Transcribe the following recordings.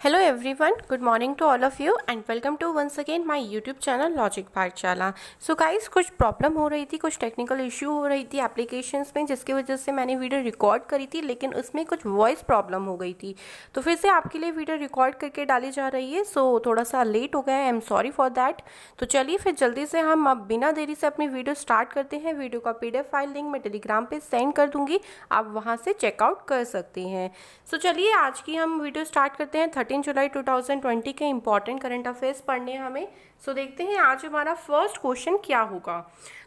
Hello everyone, good morning to all of you and welcome to once again my YouTube channel Logic पाठशाला। So guys कुछ problem हो रही थी, कुछ technical issue हो रही थी एप्लीकेशंस में, जिसकी वजह से मैंने वीडियो रिकॉर्ड करी थी लेकिन उसमें कुछ वॉइस प्रॉब्लम हो गई थी। तो फिर से आपके लिए वीडियो रिकॉर्ड करके डाली जा रही है। सो थोड़ा सा लेट हो गया है, I am sorry for that. तो चलिए फिर जल्दी से हम अब बिना देरी से अपनी वीडियो स्टार्ट करते हैं। वीडियो का PDF फाइल लिंक मैं टेलीग्राम पर सेंड कर दूँगी, आप वहाँ से चेकआउट कर सकते हैं। सो चलिए आज की हम वीडियो स्टार्ट करते हैं। 13 जुलाई 2020 के इंपॉर्टेंट करंट अफेयर्स पढ़ने हैं हमें। सो देखते हैं आज हमारा फर्स्ट क्वेश्चन क्या होगा।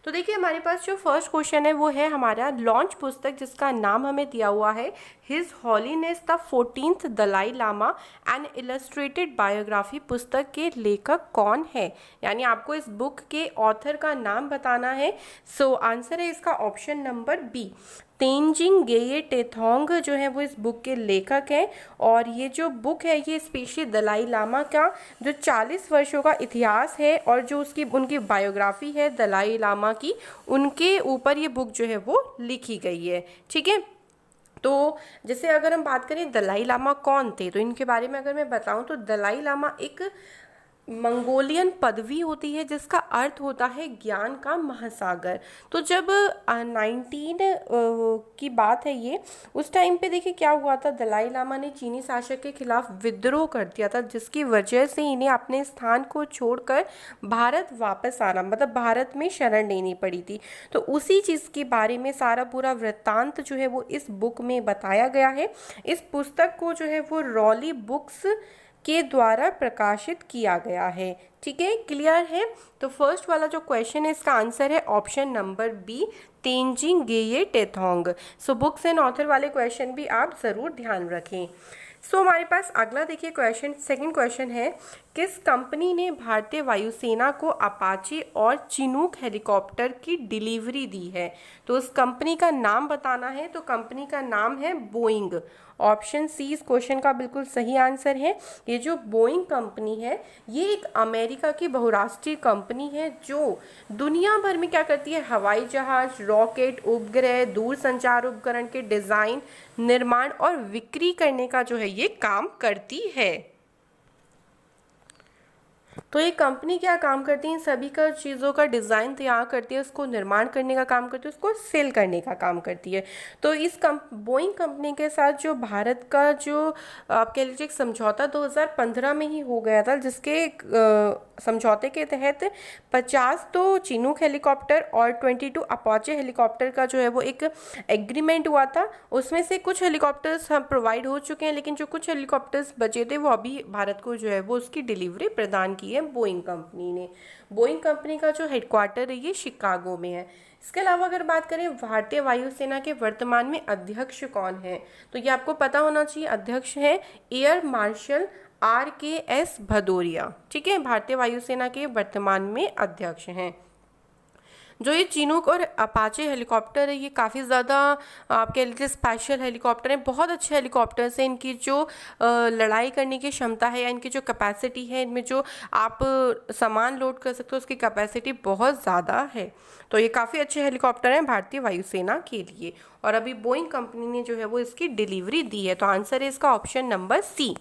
तो देखिए हमारे पास जो फर्स्ट क्वेश्चन है वो है हमारा लॉन्च पुस्तक, जिसका नाम हमें दिया हुआ है his holiness the 14th Dalai Lama an illustrated biography. पुस्तक के लेखक कौन है, यानी आपको इस बुक के ऑथर का नाम बताना है। सो आंसर है इसका option number B, Tenzin Geyche टेथोंग जो है वो इस बुक के लेखक हैं। और ये जो बुक है ये स्पेशली दलाई लामा का जो 40 वर्षों का इतिहास है और जो उनकी बायोग्राफी है दलाई लामा की, उनके ऊपर ये बुक जो है वो लिखी गई है। ठीक है, तो जैसे अगर हम बात करें दलाई लामा कौन थे, तो इनके बारे में अगर मैं बताऊं तो दलाई लामा एक मंगोलियन पदवी होती है जिसका अर्थ होता है ज्ञान का महासागर। तो जब 19 की बात है ये, उस टाइम पे देखिए क्या हुआ था, दलाई लामा ने चीनी शासक के खिलाफ विद्रोह कर दिया था, जिसकी वजह से इन्हें अपने स्थान को छोड़कर भारत वापस आना, मतलब भारत में शरण लेनी पड़ी थी। तो उसी चीज़ के बारे में सारा पूरा वृत्तांत जो है वो इस बुक में बताया गया है। इस पुस्तक को जो है वो रॉली बुक्स के द्वारा प्रकाशित किया गया है। ठीक है, क्लियर है। तो फर्स्ट वाला जो क्वेश्चन है इसका आंसर है option number B, Tenzin Geyche Tethong. So books and author वाले क्वेश्चन भी आप ज़रूर ध्यान रखें। सो हमारे पास अगला देखिए क्वेश्चन, सेकंड क्वेश्चन है, किस कंपनी ने भारतीय वायुसेना को अपाचे और चिनूक हेलीकॉप्टर की डिलीवरी दी है। तो उस कंपनी का नाम बताना है। तो कंपनी का नाम है बोइंग। ऑप्शन सी इस क्वेश्चन का बिल्कुल सही आंसर है। ये जो बोइंग कंपनी है ये एक अमेरिका की बहुराष्ट्रीय कंपनी है जो दुनिया भर में क्या करती है, हवाई जहाज, रॉकेट, उपग्रह, दूर संचार उपकरण के डिज़ाइन, निर्माण और बिक्री करने का जो है ये काम करती है। तो ये कंपनी क्या काम करती है, इन सभी का चीज़ों का डिज़ाइन तैयार करती है, उसको निर्माण करने का काम करती है, उसको सेल करने का काम करती है। तो इस बोइंग कंपनी के साथ जो भारत का जो आप कह लीजिए समझौता 2015 में ही हो गया था, जिसके समझौते के तहत 50 तो चिनूक हेलीकॉप्टर और 22 अपाचे हेलीकॉप्टर का जो है वो एक एग्रीमेंट हुआ था। उसमें से कुछ हेलीकॉप्टर्स हम प्रोवाइड हो चुके हैं, लेकिन जो कुछ हेलीकॉप्टर्स बचे थे वो अभी भारत को जो है वो उसकी डिलीवरी प्रदान की है बोइंग कंपनी ने। बोइंग कंपनी का जो हेडक्वार्टर है ये शिकागो में है। इसके अलावा अगर बात करें भारतीय वायुसेना के वर्तमान में अध्यक्ष कौन है, तो ये आपको पता होना चाहिए। अध्यक्ष है एयर मार्शल RKS भदौरिया। ठीक है, भारतीय वायुसेना के वर्तमान में अध्यक्ष हैं। जो ये चिनूक और अपाचे हेलीकॉप्टर है ये काफ़ी ज़्यादा आप कह लीजिए स्पेशल हेलीकॉप्टर हैं, बहुत अच्छे हेलीकॉप्टर्स हैं। इनकी जो लड़ाई करने की क्षमता है या इनकी जो कैपेसिटी है, इनमें जो आप सामान लोड कर सकते हो उसकी कैपेसिटी बहुत ज़्यादा है। तो ये काफ़ी अच्छे हेलीकॉप्टर हैं भारतीय वायुसेना के लिए, और अभी बोइंग कंपनी ने जो है वो इसकी डिलीवरी दी है। तो आंसर है इसका option number C.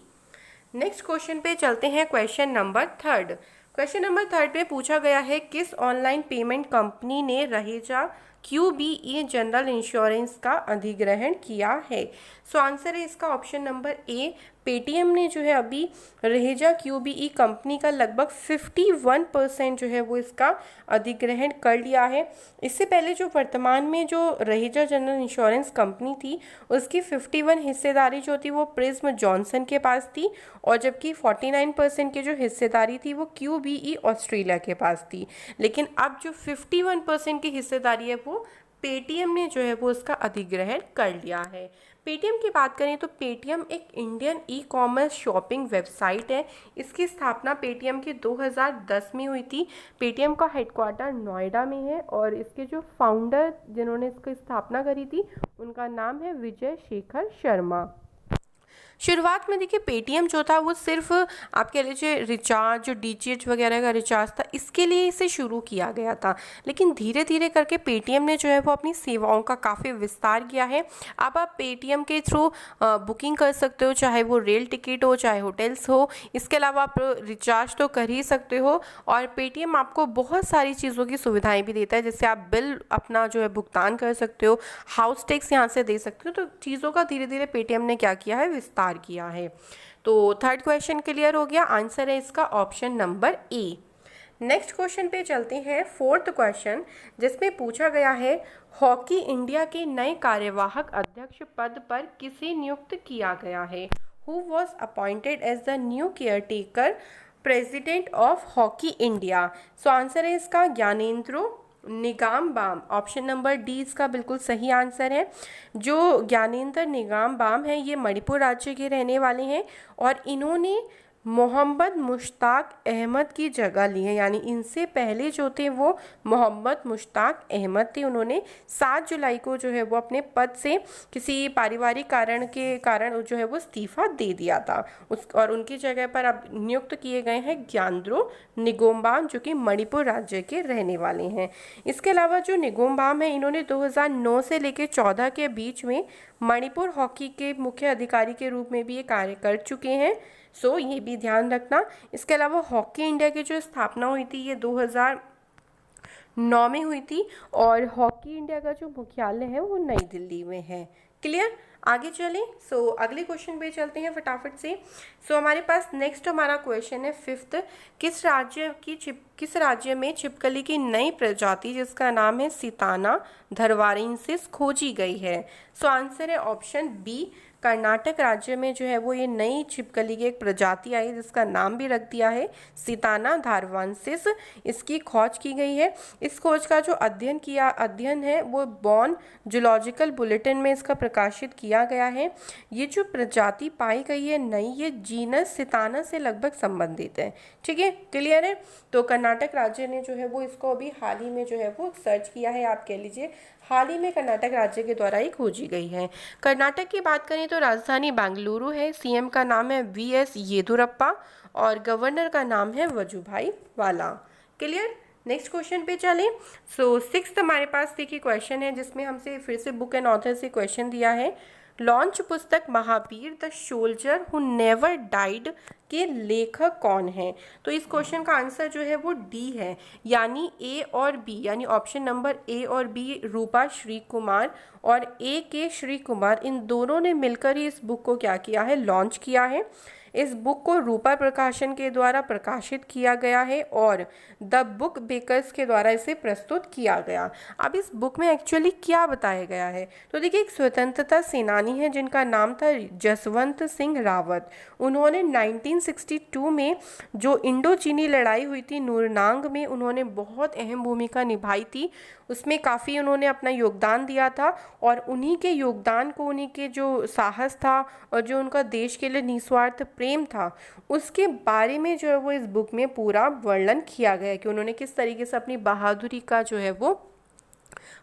Next question पे चलते हैं, question number third. Question number third पे पूछा गया है, किस ऑनलाइन पेमेंट कंपनी ने रहेजा QBE जनरल इंश्योरेंस का अधिग्रहण किया है। सो आंसर है इसका ऑप्शन नंबर ए, पेटीएम ने जो है अभी रहेजा QBE कंपनी का लगभग 51% जो है वो इसका अधिग्रहण कर लिया है। इससे पहले जो वर्तमान में जो रहेजा जनरल इंश्योरेंस कंपनी थी उसकी 51 हिस्सेदारी जो थी वो प्रिज्म जॉनसन के पास थी, और जबकि 49% की जो हिस्सेदारी थी वो QBE ऑस्ट्रेलिया के पास थी। लेकिन अब जो 51% की हिस्सेदारी है वो पेटीएम ने जो है वो उसका अधिग्रहण कर लिया है। पेटीएम की बात करें तो पेटीएम एक इंडियन ई-कॉमर्स शॉपिंग वेबसाइट है। इसकी स्थापना पेटीएम के 2010 में हुई थी। पेटीएम का हेडक्वार्टर नोएडा में है और इसके जो फाउंडर जिन्होंने इसकी स्थापना करी थी उनका नाम है विजय शेखर शर्मा। शुरुआत में देखिए पेटीएम जो था वो सिर्फ आप कह लीजिए रिचार्ज, जो डीटीएच वगैरह का रिचार्ज था, इसके लिए इसे शुरू किया गया था। लेकिन धीरे धीरे करके पेटीएम ने जो है वो अपनी सेवाओं का काफ़ी विस्तार किया है। अब आप पेटीएम के थ्रू बुकिंग कर सकते हो, चाहे वो रेल टिकट हो, चाहे होटल्स हो। इसके अलावा आप रिचार्ज तो कर ही सकते हो, और पेटीएम आपको बहुत सारी चीज़ों की सुविधाएं भी देता है, जैसे आप बिल अपना जो है भुगतान कर सकते हो, हाउस टैक्स यहाँ से दे सकते हो। तो चीज़ों का धीरे धीरे पेटीएम ने क्या किया है, विस्तार किया है। तो थर्ड क्वेश्चन क्लियर हो गया, आंसर है इसका option number A. Next question पे चलते हैं, फोर्थ क्वेश्चन, जिसमें पूछा गया है हॉकी इंडिया के नए कार्यवाहक अध्यक्ष पद पर किसे नियुक्त किया गया है? Who was appointed as the new caretaker president of hockey India? So answer है इसका Gyanendro Ningombam. Option number D इसका बिल्कुल सही आंसर है। जो ज्ञानेंद्र निगामबाम है ये मणिपुर राज्य के रहने वाले हैं, और इन्होंने मोहम्मद मुश्ताक अहमद की जगह ली है, यानी इनसे पहले जो थे वो मोहम्मद मुश्ताक अहमद थे। उन्होंने 7 जुलाई को जो है वो अपने पद से किसी पारिवारिक कारण के कारण जो है वो इस्तीफा दे दिया था और उनकी जगह पर अब नियुक्त किए गए हैं ज्ञानेंद्रो निगोम्बाम, जो कि मणिपुर राज्य के रहने वाले हैं। इसके अलावा जो निगोम्बाम है, इन्होंने 2009 से लेकर 14 के बीच में मणिपुर हॉकी के मुख्य अधिकारी के रूप में भी ये कार्य कर चुके हैं। सो ये भी ध्यान रखना। इसके अलावा हॉकी इंडिया की जो स्थापना हुई थी ये 2009 में हुई थी, और हॉकी इंडिया का जो मुख्यालय है वो नई दिल्ली में है। क्लियर, आगे चलें। सो अगले क्वेश्चन पे चलते हैं फटाफट से। सो हमारे पास नेक्स्ट हमारा क्वेश्चन है फिफ्थ, किस राज्य में छिपकली की नई प्रजाति जिसका नाम है सिताना धरवारेंसिस खोजी गई है? सो आंसर है ऑप्शन बी, कर्नाटक राज्य में जो है वो ये नई छिपकली की एक प्रजाति आई जिसका नाम भी रख दिया है सिताना धारवांसिस। इसकी खोज की गई है। इस खोज का जो अध्ययन है वो बॉन जूलॉजिकल बुलेटिन में इसका प्रकाशित किया गया है। ये जो प्रजाति पाई गई है नई, ये जीनस सिताना से लगभग संबंधित है। ठीक है, क्लियर है। तो कर्नाटक राज्य ने जो है वो इसको अभी हाल ही में जो है वो सर्च किया है, आप कह लीजिए हाल ही में कर्नाटक राज्य के द्वारा ही खोजी गई है। कर्नाटक की बात करें तो राजधानी बेंगलुरु है, सीएम का नाम है वीएस येदुरप्पा, और गवर्नर का नाम है वजुभाई वाला। क्लियर, नेक्स्ट क्वेश्चन पे चलें। सो सिक्स्थ हमारे पास देखिए क्वेश्चन है जिसमें हमसे फिर से बुक एंड ऑथर से क्वेश्चन दिया है, लॉन्च पुस्तक Mahavir the soldier who never died के लेखक कौन है? तो इस क्वेश्चन का आंसर जो है वो डी है, यानी ए और बी, यानी ऑप्शन नंबर ए और बी, रूपा श्री कुमार और ए के श्री कुमार, इन दोनों ने मिलकर ही इस बुक को क्या किया है, लॉन्च किया है। इस बुक को रूपा प्रकाशन के द्वारा प्रकाशित किया गया है और द बुक बेकर्स के द्वारा इसे प्रस्तुत किया गया। अब इस बुक में एक्चुअली क्या बताया गया है, तो देखिए एक स्वतंत्रता सेनानी है जिनका नाम था जसवंत सिंह रावत। उन्होंने 1962 में जो इंडो चीनी लड़ाई हुई थी नूरनांग में, उन्होंने बहुत अहम भूमिका निभाई थी। उसमें काफ़ी उन्होंने अपना योगदान दिया था, और उन्हीं के योगदान को, उन्हीं के जो साहस था और जो उनका देश के लिए निस्वार्थ प्रेम था, उसके बारे में जो है वो इस बुक में पूरा वर्णन किया गया है कि उन्होंने किस तरीके से अपनी बहादुरी का जो है वो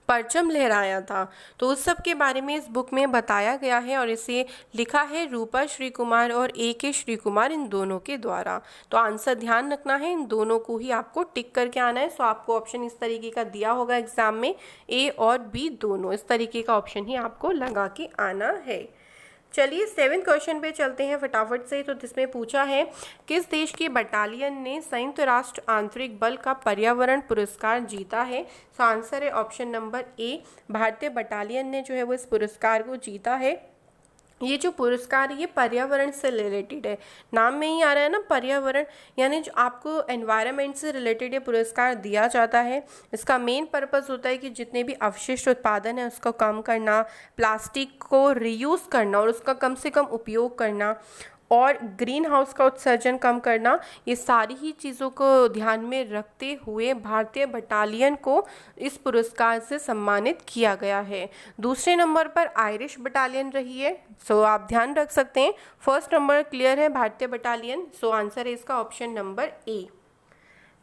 परचम लहराया था। तो उस सब के बारे में इस बुक में बताया गया है, और इसे लिखा है रूपा श्री कुमार और ए के श्री कुमार, इन दोनों के द्वारा। तो आंसर ध्यान रखना है, इन दोनों को ही आपको टिक करके आना है। सो आपको ऑप्शन इस तरीके का दिया होगा एग्जाम में, ए और बी दोनों, इस तरीके का ऑप्शन ही आपको लगा के आना है। चलिए 7th क्वेश्चन पे चलते हैं फटाफट से। तो जिसमें पूछा है, किस देश की बटालियन ने संयुक्त राष्ट्र आंतरिक बल का पर्यावरण पुरस्कार जीता है? तो आंसर है ऑप्शन नंबर ए, भारतीय बटालियन ने जो है वो इस पुरस्कार को जीता है। ये जो पुरस्कार है ये पर्यावरण से रिलेटेड है, नाम में ही आ रहा है ना पर्यावरण, यानी जो आपको एनवायरनमेंट से रिलेटेड ये पुरस्कार दिया जाता है। इसका मेन पर्पस होता है कि जितने भी अवशिष्ट उत्पादन है उसको कम करना, प्लास्टिक को रीयूज़ करना और उसका कम से कम उपयोग करना, और ग्रीन हाउस का उत्सर्जन कम करना, ये सारी ही चीज़ों को ध्यान में रखते हुए भारतीय बटालियन को इस पुरस्कार से सम्मानित किया गया है। दूसरे नंबर पर आयरिश बटालियन रही है। सो आप ध्यान रख सकते हैं, फर्स्ट नंबर क्लियर है भारतीय बटालियन। सो आंसर है इसका option number A.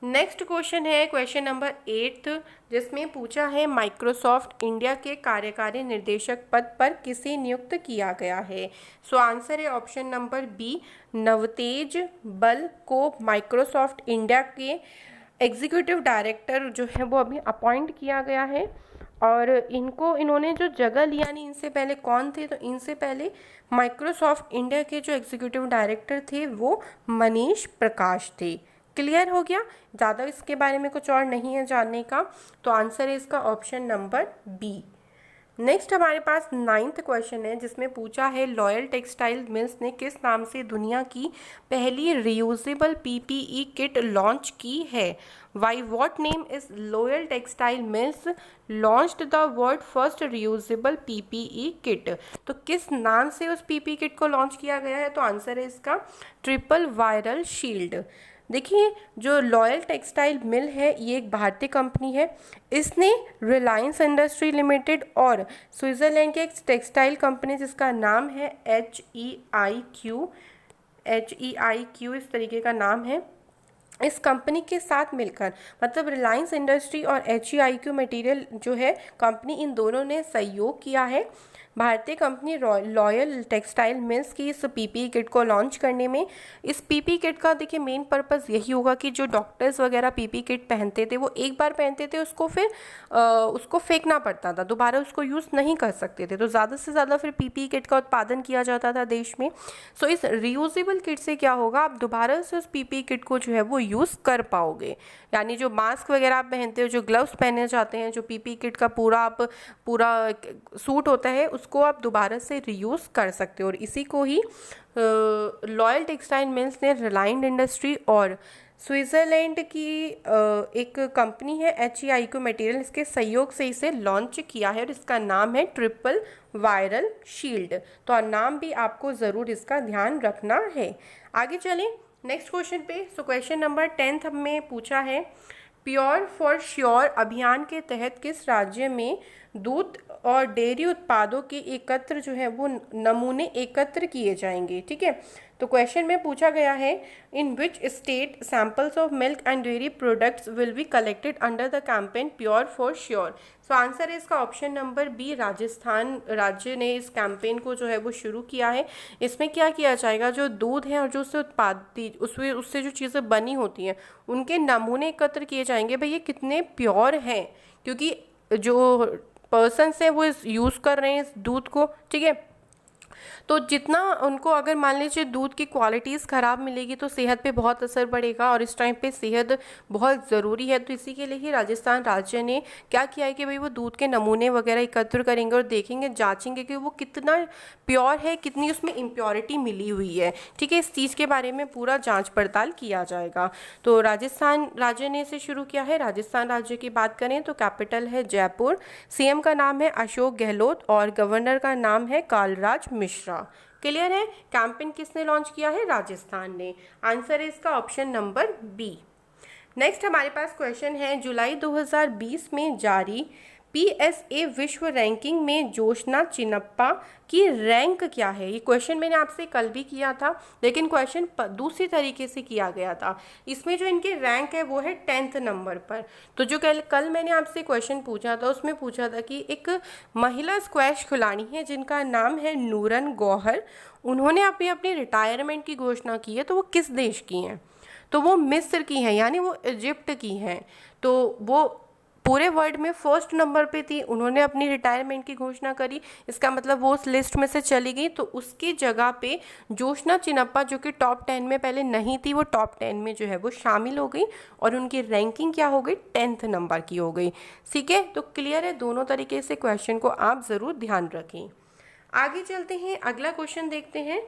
Next question है क्वेश्चन नंबर 8, जिसमें पूछा है माइक्रोसॉफ्ट इंडिया के कार्यकारी निर्देशक पद पर किसे नियुक्त किया गया है। सो आंसर है ऑप्शन नंबर बी, नवतेज बल को माइक्रोसॉफ्ट इंडिया के एग्जीक्यूटिव डायरेक्टर जो है वो अभी अपॉइंट किया गया है। और इन्होंने जो जगह लिया, नहीं इनसे पहले कौन थे, तो इनसे पहले माइक्रोसॉफ्ट इंडिया के जो एग्जीक्यूटिव डायरेक्टर थे वो मनीष प्रकाश थे। क्लियर हो गया, ज़्यादा इसके बारे में कुछ और नहीं है जानने का, तो आंसर है इसका ऑप्शन नंबर बी। नेक्स्ट हमारे पास 9th क्वेश्चन है, जिसमें पूछा है लॉयल टेक्सटाइल मिल्स ने किस नाम से दुनिया की पहली रियूजेबल पीपीई किट लॉन्च की है। Why what name is Loyal Textile Mills launched the world first reusable PPE kit. तो किस नाम से उस पीपीई किट को लॉन्च किया गया है, तो आंसर है इसका ट्रिपल वायरल शील्ड। देखिए, जो लॉयल टेक्सटाइल मिल है ये एक भारतीय कंपनी है। इसने रिलायंस इंडस्ट्री लिमिटेड और स्विट्ज़रलैंड के एक टेक्सटाइल कंपनी जिसका नाम है HEIQ इस तरीके का नाम है, इस कंपनी के साथ मिलकर, मतलब रिलायंस इंडस्ट्री और HEIQ मटेरियल जो है कंपनी, इन दोनों ने सहयोग किया है भारतीय कंपनी लॉयल टेक्सटाइल मिल्स की इस पीपीई किट को लॉन्च करने में। इस पीपीई किट का देखिए मेन पर्पस यही होगा कि जो डॉक्टर्स वगैरह पीपीई किट पहनते थे वो एक बार पहनते थे, उसको फिर उसको फेंकना पड़ता था, दोबारा उसको यूज़ नहीं कर सकते थे, तो ज़्यादा से ज़्यादा फिर पीपीई किट का उत्पादन किया जाता था देश में। सो इस रियूजेबल किट से क्या होगा, आप दोबारा से उस पीपीई किट को जो है वो यूज़ कर पाओगे। यानी जो मास्क वगैरह आप पहनते हो, जो ग्लव्स पहने जाते हैं, जो पीपीई किट का पूरा सूट होता है, उसको आप दोबारा से रीयूज़ कर सकते हो। और इसी को ही लॉयल टेक्सटाइल मिल्स ने रिलायंस इंडस्ट्री और स्विट्ज़रलैंड की एक कंपनी है HEIQ मटेरियल, इसके सहयोग से इसे लॉन्च किया है और इसका नाम है ट्रिपल वायरल शील्ड। तो नाम भी आपको ज़रूर इसका ध्यान रखना है। आगे चलें नेक्स्ट क्वेश्चन पे। सो क्वेश्चन नंबर 10 में पूछा है प्योर फॉर श्योर अभियान के तहत किस राज्य में दूध और डेयरी उत्पादों के एकत्र जो है वो नमूने एकत्र किए जाएंगे। ठीक है, तो क्वेश्चन में पूछा गया है in which state samples of milk and dairy products will be collected under the campaign pure for sure. So answer है इसका ऑप्शन नंबर बी, राजस्थान राज्य ने इस कैंपेन को जो है वो शुरू किया है। इसमें क्या किया जाएगा, जो दूध है और जो उससे जो चीज़ें बनी होती हैं उनके नमूने एकत्र किए जाएंगे, भाई ये कितने प्योर हैं, क्योंकि जो पर्सन्स हैं वो यूज़ कर रहे हैं इस दूध को। ठीक है, तो जितना उनको, अगर मान लीजिए दूध की क्वालिटीज़ ख़राब मिलेगी तो सेहत पे बहुत असर पड़ेगा, और इस टाइम पे सेहत बहुत ज़रूरी है। तो इसी के लिए ही राजस्थान राज्य ने क्या किया है कि भाई वो दूध के नमूने वगैरह एकत्र करेंगे और देखेंगे, जांचेंगे कि वो कितना प्योर है, कितनी उसमें इम्प्योरिटी मिली हुई है। ठीक है, इस चीज़ के बारे में पूरा जाँच पड़ताल किया जाएगा। तो राजस्थान राज्य ने इसे शुरू किया है। राजस्थान राज्य की बात करें तो कैपिटल है जयपुर, CM का नाम है अशोक गहलोत और गवर्नर का नाम है कालराज मिश्रा। क्लियर है, कैंपेन किसने लॉन्च किया है, राजस्थान ने। आंसर है इसका ऑप्शन नंबर बी। नेक्स्ट हमारे पास क्वेश्चन है जुलाई 2020 में जारी PSA विश्व रैंकिंग में जोशना चिनप्पा की रैंक क्या है। ये क्वेश्चन मैंने आपसे कल भी किया था, लेकिन क्वेश्चन दूसरी तरीके से किया गया था। इसमें जो इनकी रैंक है वो है 10th नंबर पर। तो जो कल मैंने आपसे क्वेश्चन पूछा था उसमें पूछा था कि एक महिला स्क्वैश खिलाड़ी है जिनका नाम है नूरन गौहर, उन्होंने अपनी रिटायरमेंट की घोषणा की है, तो वो किस देश की हैं, तो वो मिस्र की हैं, यानी वो इजिप्ट की हैं। तो वो पूरे वर्ल्ड में फर्स्ट नंबर पे थी, उन्होंने अपनी रिटायरमेंट की घोषणा करी, इसका मतलब वो उस लिस्ट में से चली गई। तो उसकी जगह पे जोशना चिनप्पा जो कि टॉप 10 में पहले नहीं थी, वो टॉप 10 में जो है वो शामिल हो गई और उनकी रैंकिंग क्या हो गई, 10th नंबर की हो गई। ठीक है, तो क्लियर है, दोनों तरीके से क्वेश्चन को आप ज़रूर ध्यान रखें। आगे चलते हैं, अगला क्वेश्चन देखते हैं।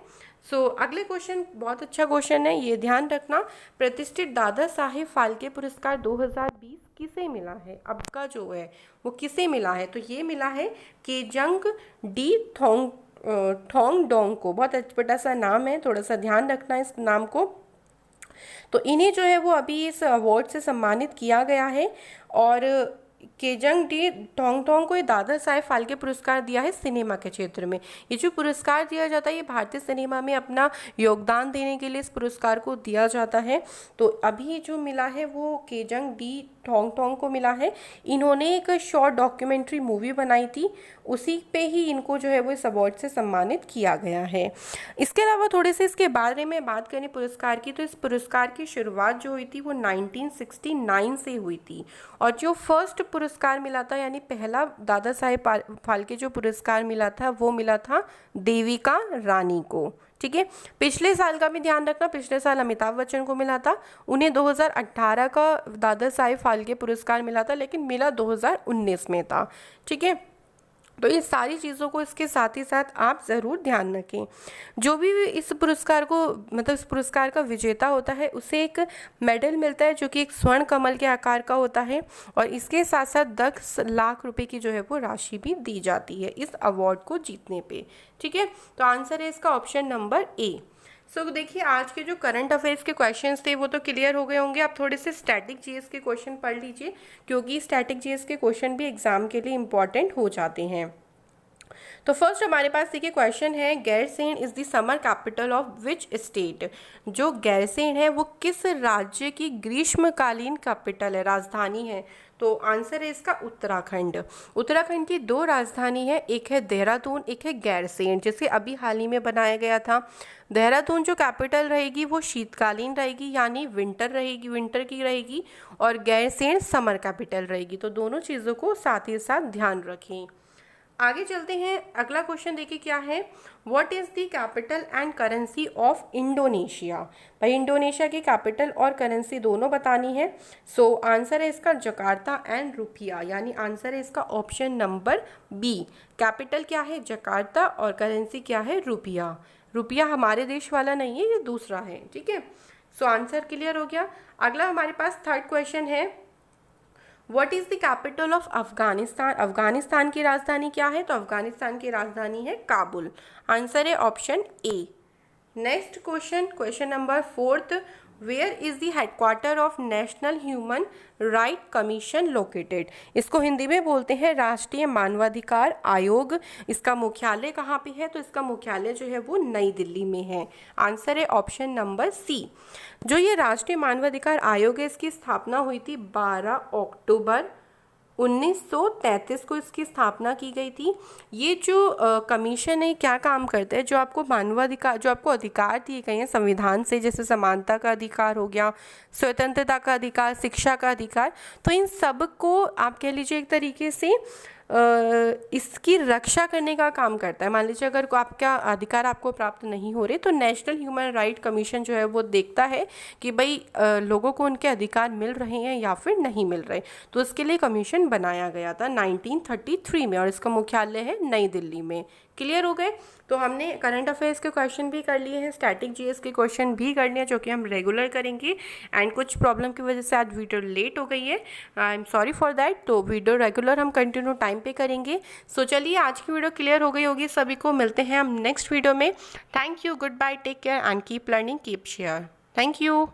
अगले क्वेश्चन बहुत अच्छा क्वेश्चन है, ये ध्यान रखना। प्रतिष्ठित दादा साहेब फाल्के पुरस्कार 2020 किसे मिला है, अब का जो है वो किसे मिला है, तो ये मिला है केजंग डी थोंग डोंग को। बहुत अटपटा सा नाम है, थोड़ा सा ध्यान रखना इस नाम को। तो इन्हें जो है वो अभी इस अवार्ड से सम्मानित किया गया है और केजंग डी टोंगटोंग को ये दादा साहेब फाल्के पुरस्कार दिया है सिनेमा के क्षेत्र में। ये जो पुरस्कार दिया जाता है ये भारतीय सिनेमा में अपना योगदान देने के लिए इस पुरस्कार को दिया जाता है। तो अभी जो मिला है वो केजंग डी टोंगटोंग को मिला है। इन्होंने एक शॉर्ट डॉक्यूमेंट्री मूवी बनाई थी, उसी पे ही इनको जो है वो इस अवार्ड से सम्मानित किया गया है। इसके अलावा थोड़े से इसके बारे में बात करें पुरस्कार की, तो इस पुरस्कार की शुरुआत जो हुई थी वो 1969 से हुई थी। और जो फर्स्ट पुरस्कार मिला था यानी पहला दादा साहेब फाल्के जो पुरस्कार मिला था वो मिला था देविका रानी को। ठीक है, पिछले साल का भी ध्यान रखना, पिछले साल अमिताभ बच्चन को मिला था, उन्हें 2018 का दादा साहेब फाल्के पुरस्कार मिला था, लेकिन मिला 2019 में था। ठीक है, तो ये सारी चीज़ों को इसके साथ ही साथ आप ज़रूर ध्यान रखें। जो भी इस पुरस्कार को मतलब इस पुरस्कार का विजेता होता है उसे एक मेडल मिलता है जो कि एक स्वर्ण कमल के आकार का होता है, और इसके साथ साथ 10 लाख रुपए की जो है वो राशि भी दी जाती है इस अवार्ड को जीतने पे। ठीक है, तो आंसर है इसका ऑप्शन नंबर ए। सो देखिए, आज के जो करंट अफेयर्स के क्वेश्चंस थे वो तो क्लियर हो गए होंगे। आप थोड़े से स्टैटिक जीएस के क्वेश्चन पढ़ लीजिए, क्योंकि स्टैटिक जीएस के क्वेश्चन भी एग्जाम के लिए इंपॉर्टेंट हो जाते हैं। तो फर्स्ट हमारे पास देखिए क्वेश्चन है, Gairsain is the summer capital of which state. जो गैरसेन है वो किस राज्य की ग्रीष्मकालीन कैपिटल है, राजधानी है। तो आंसर है इसका उत्तराखंड। उत्तराखंड की 2 राजधानी है, एक है देहरादून, एक है गैरसेन, जिसे अभी हाल ही में बनाया गया था। देहरादून जो कैपिटल रहेगी वो शीतकालीन रहेगी यानी विंटर रहेगी, विंटर की रहेगी, और गैरसेन समर कैपिटल रहेगी। तो दोनों चीज़ों को साथ ही साथ ध्यान रखें। आगे चलते हैं, अगला क्वेश्चन देखिए क्या है, what is the capital and currency of Indonesia. भाई इंडोनेशिया की कैपिटल और करेंसी दोनों बतानी है। सो आंसर है इसका जकार्ता एंड रुपया, यानी आंसर है इसका ऑप्शन नंबर बी। कैपिटल क्या है जकार्ता और करेंसी क्या है रुपया। रुपया हमारे देश वाला नहीं है, ये दूसरा है। ठीक है, सो आंसर क्लियर हो गया। अगला हमारे पास थर्ड क्वेश्चन है, what is the capital of Afghanistan. Afghanistan की राजधानी क्या है। तो अफगानिस्तान की राजधानी है काबुल। आंसर है option A. Next question, question number 4, where is the headquarter of National Human Right Commission located. इसको हिंदी में बोलते हैं राष्ट्रीय मानवाधिकार आयोग। इसका मुख्यालय कहाँ पे है। तो इसका मुख्यालय जो है वो नई दिल्ली में है। आंसर है ऑप्शन नंबर सी। जो ये राष्ट्रीय मानवाधिकार आयोग है इसकी स्थापना हुई थी 12 अक्टूबर 1933 को इसकी स्थापना की गई थी। ये जो कमीशन है क्या काम करता है, जो आपको मानवाधिकार, जो आपको अधिकार दिए गए हैं संविधान से, जैसे समानता का अधिकार हो गया, स्वतंत्रता का अधिकार, शिक्षा का अधिकार, तो इन सब को आप कह लीजिए एक तरीके से इसकी रक्षा करने का काम करता है। मान लीजिए अगर आपका अधिकार आपको प्राप्त नहीं हो रहे तो नेशनल ह्यूमन राइट कमीशन जो है वो देखता है कि भाई लोगों को उनके अधिकार मिल रहे हैं या फिर नहीं मिल रहे। तो इसके लिए कमीशन बनाया गया था 1933 में, और इसका मुख्यालय है नई दिल्ली में। क्लियर हो गए। तो हमने करंट अफेयर्स के क्वेश्चन भी कर लिए हैं, स्टैटिक जीएस के क्वेश्चन भी कर लिए, जो कि हम रेगुलर करेंगे। एंड कुछ प्रॉब्लम की वजह से आज वीडियो लेट हो गई है, I am sorry for that. तो वीडियो रेगुलर हम कंटिन्यू टाइम पे करेंगे। सो चलिए, आज की वीडियो क्लियर हो गई होगी सभी को। मिलते हैं हम नेक्स्ट वीडियो में। Thank you, goodbye, take care and keep learning, keep share. Thank you.